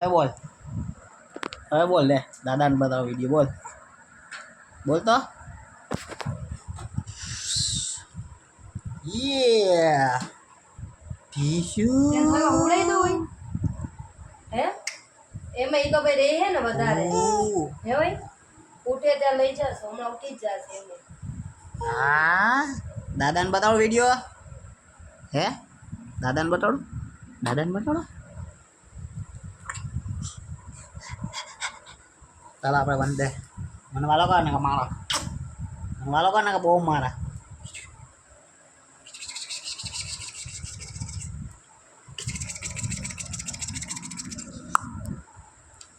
બોલ હવે બોલ લે દાદાને બતાવો વિડીયો બોલ બોલ તો યે ટીશુ ઉડાઈ દો હોય હે એમાં ઈ તો ભાઈ રહે હે ને વધારે હે ભાઈ ઉઠે ત્યાં લઈ જશે હમણાં ઉઠી જ જશે એમ હા દાદાને બતાવો વિડીયો હે દાદાને બતાડો ચાલો આપણે બંધે મને વાલો કર ને કે મારો મને વાલો કર ને કે બહુ મારા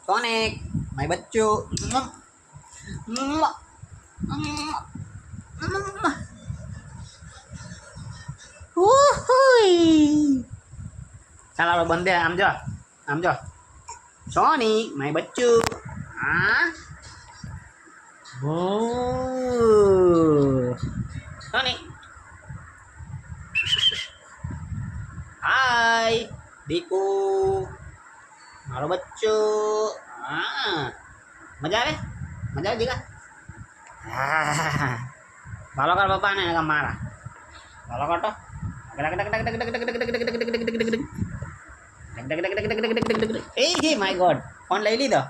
સોનિક માય બચ્ચું ચાલો આપણે બંધે આમ જો સોનિક માય બચ્ચું હા સોનિક હાય દીકુ મારો બચ્ચો હા મજા આવે દીકા હા ભાલો કર પપ્પાને મારા ભાલો કરતો એ માય ગોડ ફોન લઈ લીધો